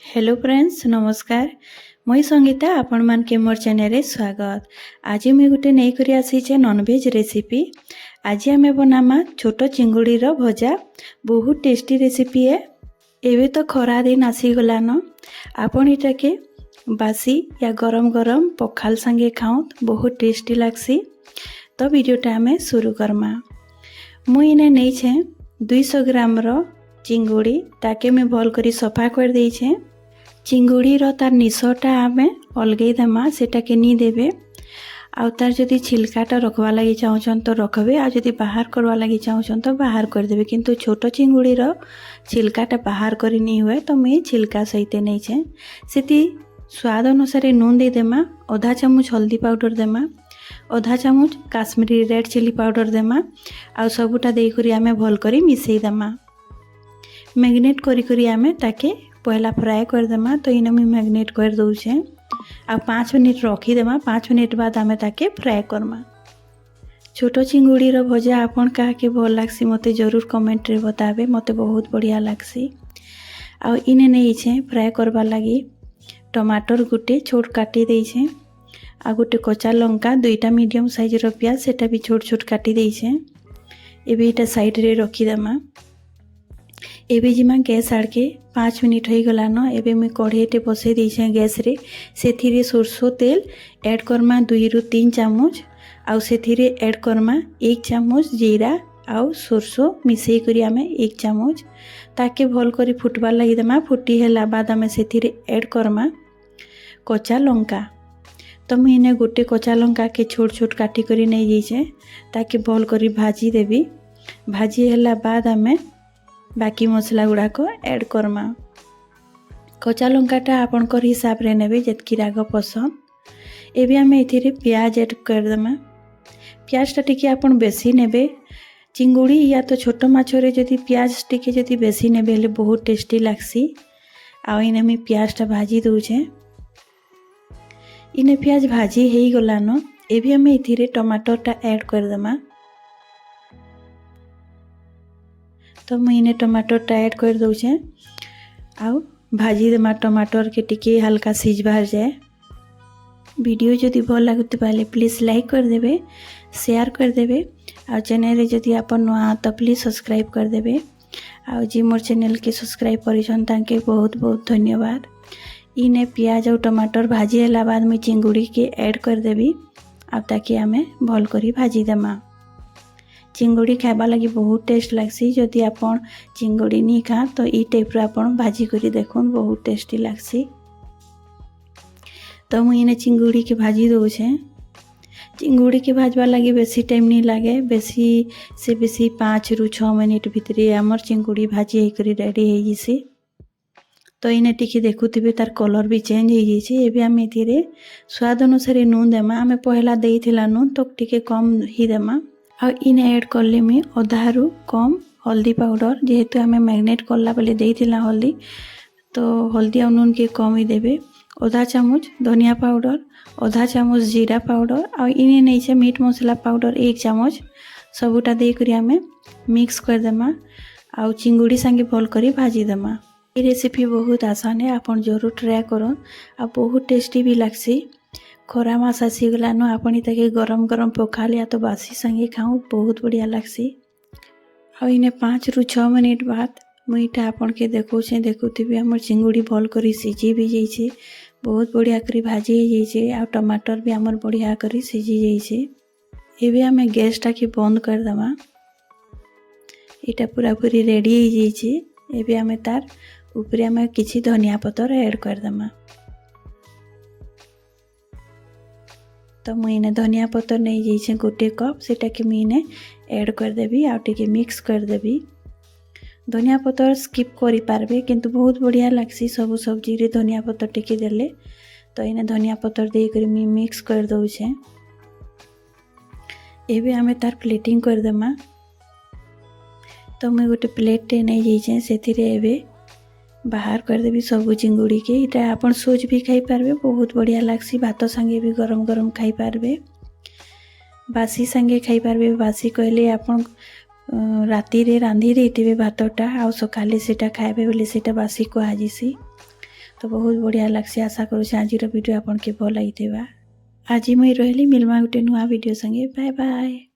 Hello friends नमस्कार। मुई संगीता आपण मान के मोर चैनल रे स्वागत। आज मुई गोटे नहीं करी आसीचे नॉनवेज रेसिपी। आज आमे बनामा छोटो चिंगुड़ी रो भजा। बहुत टेस्टी रेसिपी है। एवे तो खरा दिन आसी गलान। आपण इटा के बासी या गरम गरम पखाल संगे खाओ बहुत टेस्टी लागसी। तो वीडियोटा आमे शुरू करमा। मुई इने नहीं छे 200 ग्राम रो चिंगुड़ी ताके मैं भल करी सफा कर दे छे। चिंगुड़ी रो तार निशटा आमे अलगई देमा सेटा के नी देबे। आउ तार जदि छिलकाटा रखवा लगी चाहछन तो रखबे आ जदि बाहर करवा लगी चाहछन तो बाहर कर देबे। किंतु छोटो चिंगुड़ी रो छिलकाटा बाहर करी नी हुए तो मैं छिलका सहिते नहीं छे। सेति स्वाद अनुसार नून दे देमा। आधा चामच हल्दी पाउडर देमा। आधा चामच काश्मीरी रेड चिली पाउडर देमा। आ सबुटा दे करी आमे भल करी मिसई देमा। मैग्नेट करी करी आमे ताके पहला फ्राए कर देमा। तो इने मैं मैग्नेट कर दउछे आ 5 मिनट रखी देमा। 5 मिनट बाद आमे ताके फ्राए करमा। छोटो चिंगुड़ी रो भजा आपन का के भल लागसी मते जरूर कमेंट रे बताबे। मते बहुत बढ़िया लागसी। आ इने नहीं छे फ्राए करबा लगी टमाटर गुटे छोट काटी दे छे। आ गोटे कच्चा लंका 2टा मीडियम साइज रो प्याज सेटा भी छोट छोट काटी दे छे। एबे इटा साइड रे रखी देमा। एबे जिमा गैस आड़ के 5 मिनट हो गलान। एबे मैं कढ़ईटे बसई देछे गैस रे। सेथिरे सरसो तेल ऐड करमा 2 रु 3 चामच। आउ सेथिरे ऐड करमा 1 चामच जीरा आउ सरसो मिसई करी आमे 1 चामच ताके भल करी फुटबार लगी देमा। फुटी हेला बाद आमे सेथिरे ऐड करमा कच्चा लंका। तो मुझे इने गोटे कच्चा लंका के छोट छोट काटी करी नहीं जाइए ताकि भल करी भाजी देवी। भाजी हेला बाद आमे बाकी मसला गुड़ा को ऐड करमा। कच्चा लंकाटा आपनकर हिसाब रे नेबे जेतकी राग पसंद। एबे आमे एथिरे प्याज ऐड कर देमा। प्याजटा टिके आपन बेसी नेबे। चिंगुड़ी या तो छोटो माछरे जदि प्याज टिके जदि बेसी नेबे हेले बहुत टेस्टी लागसी। आ इने मैं प्याजटा भाजी दउछे। इने प्याज भाजी हेई गलानो। एबे आमे एथिरे टमाटरटा ऐड कर देमा। तो मुझे इने टमाटरटा ऐड कर दउछे आउ भाजी देमा। टमाटर के टिके हल्का सिझ बाहर जाए। वीडियो जदि भल लागुते पाले प्लीज लाइक कर देबे, शेयर कर देबे। आ चैनल रे जदि आपन नुआ तो प्लीज सब्सक्राइब कर देबे। आ जी मोर चैनल के सब्सक्राइब करिसन ताके बहुत बहुत धन्यवाद। इने प्याज और टमाटर भाजी हेला बाद मैं चिंगुड़ी के ऐड कर देबी। अब ताकि आमे भल करी भाजी देमा। चिंगुड़ी खाइबा लगी बहुत टेस्ट लागसी। जदि आपन चिंगुड़ी नहीं खा तो ई टाइप रो आपन भाजी करी देखुन बहुत टेस्टी लागसी। तो मुझे इने चिंगुड़ी के भाजी दउछे। चिंगुड़ी के भाजबा लगी बेसी टाइम नहीं लागे। बेसी से बेसी 5 रु 6 मिनट भितरे हमर चिंगुड़ी भाजी हे करी रेडी हे जिसी। तो इने टिके देखुथिबे तार कलर भी चेंज हो जाइए। एबे आमे एथिरे स्वाद अनुसार नून देमा। आमे पहला देइथिला नून तो टिके कम ही देमा। आ इने ऐड करले में आधा रु कम हल्दी पाउडर जेहेतु आमे मैग्नेट करला बेले देइथिला हल्दी तो हल्दी और नून के कम ही देबे। आधा चामच धनिया पाउडर, आधा चामच जीरा पाउडर आ इने नहीं छे मीट मसला पाउडर 1 चामच। सबुटा दे करी आमे मिक्स कर देमा। आ चिंगुड़ी संगे भल करी भाजी देमा। ये रेसिपी बहुत आसान है। आपन जरूर ट्राई करन। आ बहुत टेस्टी भी लागसी। खरा मास आसी गलानो आपन ताके गरम गरम पखाल या तो बासी संगे खाऊं बहुत बढ़िया लागसी। आ इने 5 रु 6 मिनट बाद मुईटा आपन के देखौछे। देखुथिबे हमर चिंगुड़ी भल करी सिझी भी जाइछे। बहुत बढ़िया करी भाजी हो जाइछे। आ टमाटर भी हमर बढ़िया करी सिझी जाइछे। एबे आमे गैसटा के बंद कर देमा। एटा पूरा पूरी रेडी हो जाइछे। एबे आमे तार ऊपरे आमे किछि धनिया पत्तर ऐड कर देमा। तो मुझे धनिया पत्तर नहीं जाइए गोटे कप सेटा के मुझे ऐड कर देबी। आ टिके मिक्स कर देबी। धनिया पत्तर स्किप करि पारबे किंतु बहुत बढ़िया लागसी। सब सब्जी रे धनिया पत्तर टिके देले तो इने धनिया पत्तर दे करी मी मिक्स कर दउछे। एबे आमे तार प्लेटिंग कर देमा। तो मुझे गोटे प्लेट नहीं जाइए सेथिरे एबे बाहर कर देबी सब चिंगुड़ी के। इटा आपन सोच भी खाई पारबे बहुत बढ़िया लागसी। भात संगे भी गरम गरम खाई पारबे, बासी संगे खाई पारबे। बासी कहले आपन राति रे रांधी देथिबे भातटा आ सकाले सेटा खाइबे बोले सेटा बासी को आजिसी। तो बहुत बढ़िया लगसे आशा करूँ आज वीडियो आपन के भल लगी आज मुई रहली मिलमा गोटे नुआ वीडियो संगे बाय बाय।